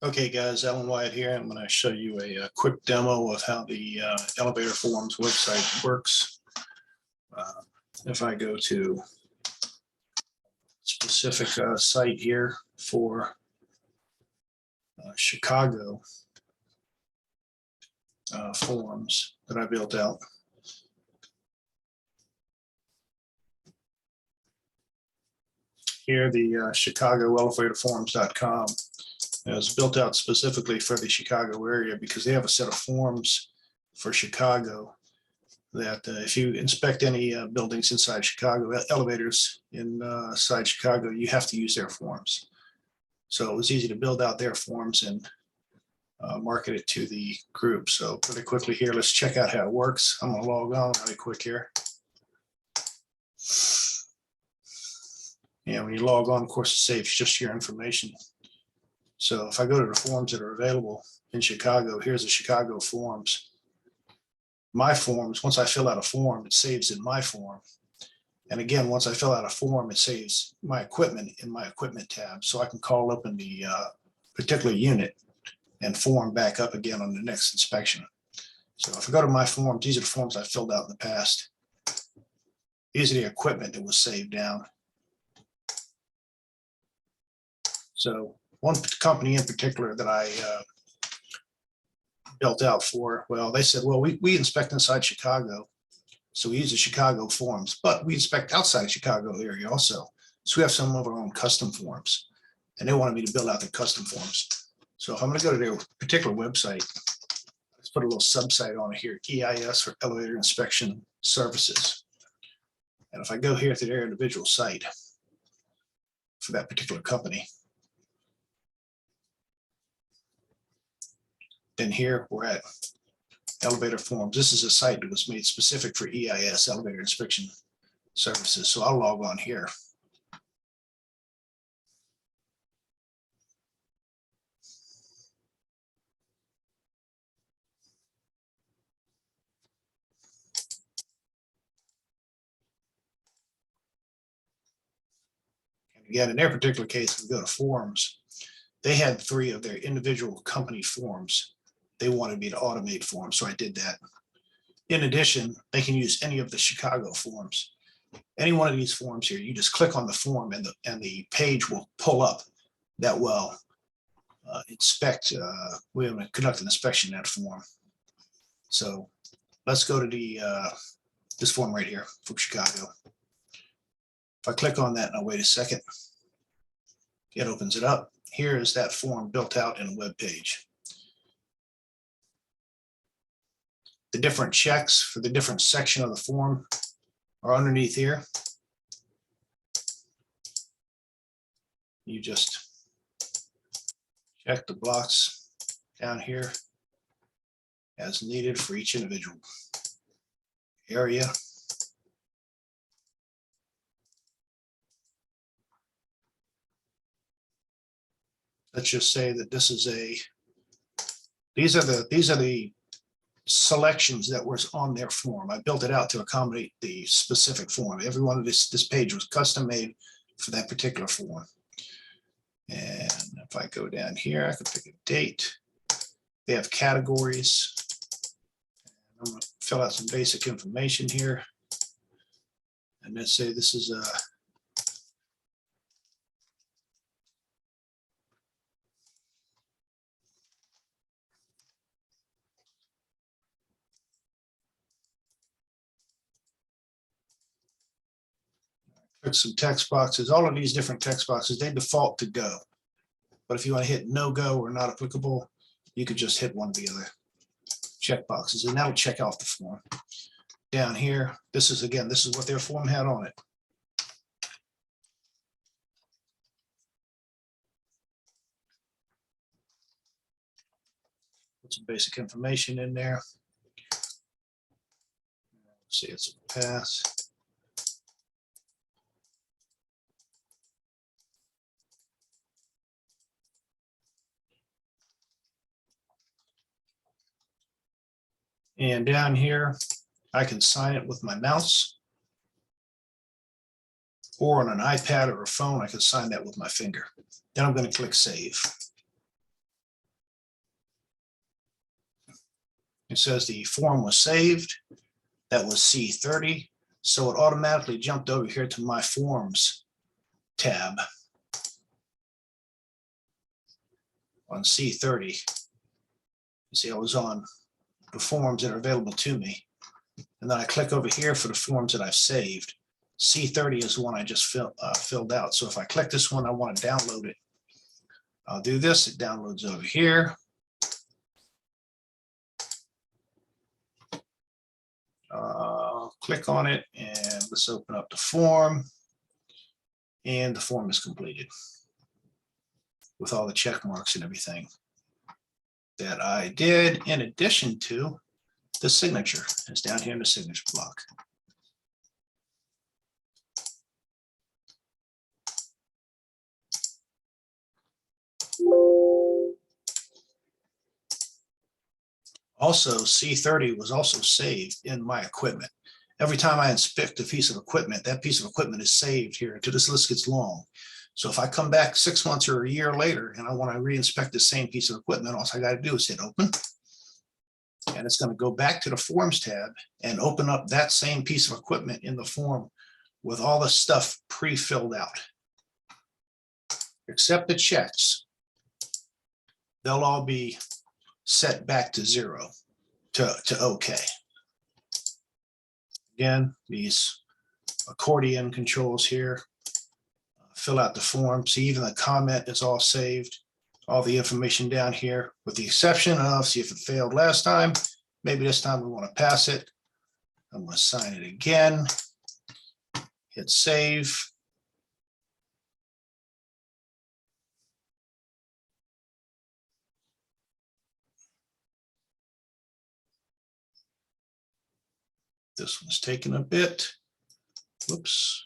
Okay, guys, Alan Wyatt here. I'm going to show you a quick demo of how the Elevator Forms website works. If I go to a specific site here for Chicago forms that I built out. Here, the ChicagoElevatorForms.com is built out specifically for the Chicago area because they have a set of forms for Chicago that if you inspect any buildings inside Chicago, elevators inside Chicago, you have to use their forms. So it was easy to build out their forms and market it to the group. So pretty quickly here, let's check out how it works. I'm going to log on really quick here. And when you log on, of course, it saves just your information. So if I go to the forms that are available in Chicago, here's the Chicago forms. My forms, once I fill out a form, it saves in my form. And again, once I fill out a form, it saves my equipment in my equipment tab. So I can call up in the particular unit and form back up again on the next inspection. So if I go to my forms, these are the forms I filled out in the past. These are the equipment that was saved down. So one company in particular that I built out for, well, they said, well, we inspect inside Chicago. So we use the Chicago forms, but we inspect outside Chicago area also. So we have some of our own custom forms, and they wanted me to build out the custom forms. So if I'm going to go to their particular website, let's put a little subsite on it here, EIS for Elevator Inspection Services. And if I go here to their individual site for that particular company, then here we're at Elevator Forms. This is a site that was made specific for EIS, Elevator Inspection Services. So I'll log on here. And again, in their particular case, we go to forms. They had 3 of their individual company forms. They wanted me to automate forms, so I did that. In addition, they can use any of the Chicago forms. Any one of these forms here, you just click on the form and the page will pull up that will inspect, we're going to conduct an inspection in that form. So let's go to the this form right here from Chicago. If I click on that and I'll wait a second, it opens it up. Here is that form built out in a web page. The different checks for the different section of the form are underneath here. You just check the blocks down here as needed for each individual area. Let's just say that this is these are the selections that was on their form. I built it out to accommodate the specific form. Every one of this page was custom made for that particular form. And if I go down here, I can pick a date. They have categories. I'm going to fill out some basic information here. And let's say this is a click some text boxes. All of these different text boxes, they default to go. But if you want to hit no go or not applicable, you could just hit one of the other check boxes and that'll check out the form. Down here, this is what their form had on it. Put some basic information in there. See, it's a pass. And down here, I can sign it with my mouse, or on an iPad or a phone, I can sign that with my finger. Then I'm going to click Save. It says the form was saved. That was C30. So it automatically jumped over here to my forms tab on C30. You see, I was on the forms that are available to me. And then I click over here for the forms that I've saved. C30 is the one I just filled out. So if I click this one, I want to download it. I'll do this. It downloads over here. Click on it and let's open up the form. And the form is completed with all the check marks and everything that I did, in addition to the signature. It's down here in the signature block. Also, C30 was also saved in my equipment. Every time I inspect a piece of equipment, that piece of equipment is saved here until this list gets long. So if I come back 6 months or a year later and I want to re-inspect the same piece of equipment, all I got to do is hit open. And it's going to go back to the forms tab and open up that same piece of equipment in the form with all the stuff pre-filled out. Except the checks. They'll all be set back to 0 to OK. Again, these accordion controls here. Fill out the form. See, even the comment is all saved. All the information down here, with the exception of, see if it failed last time. Maybe this time we want to pass it. I'm going to sign it again. Hit save. This one's taking a bit. Whoops.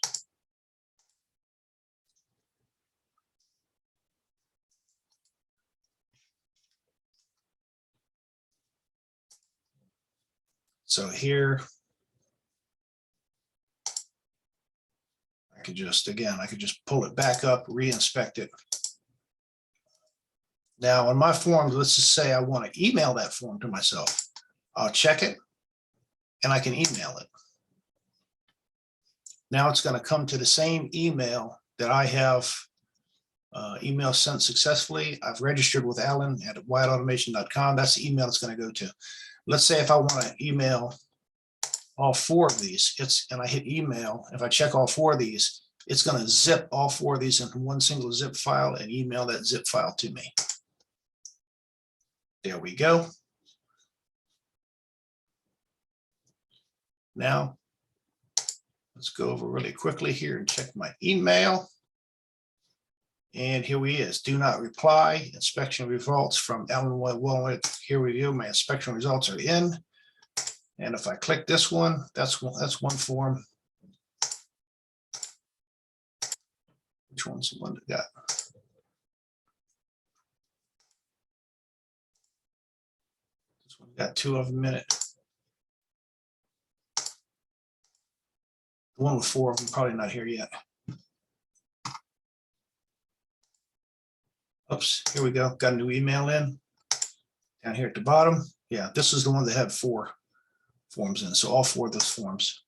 So here, I could just pull it back up, re-inspect it. Now on my form, let's just say I want to email that form to myself. I'll check it and I can email it. Now it's going to come to the same email that I have email sent successfully. I've registered with Alan at wyattautomation.com. That's the email it's going to go to. Let's say if I want to email all 4 of these, and I hit email, if I check all 4 of these, it's going to zip all 4 of these into one single zip file and email that zip file to me. There we go. Now, let's go over really quickly here and check my email. And here he is. Do not reply. Inspection results from Alan Walnut. Here we go. My inspection results are in. And if I click this one, that's one form. Which one's the one that got? This one got 2 of them in it. The one with 4 of them probably not here yet. Oops, here we go. Got a new email in. Down here at the bottom. Yeah, this is the one that had 4 forms in. So all 4 of those forms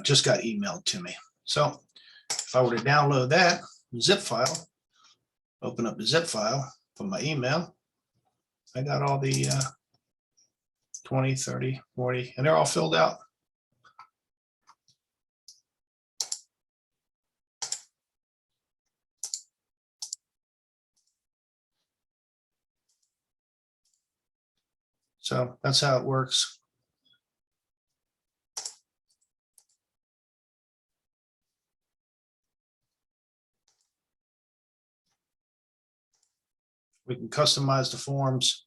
just got emailed to me. So if I were to download that zip file, open up the zip file from my email, I got all the 20, 30, 40, and they're all filled out. So that's how it works. We can customize the forms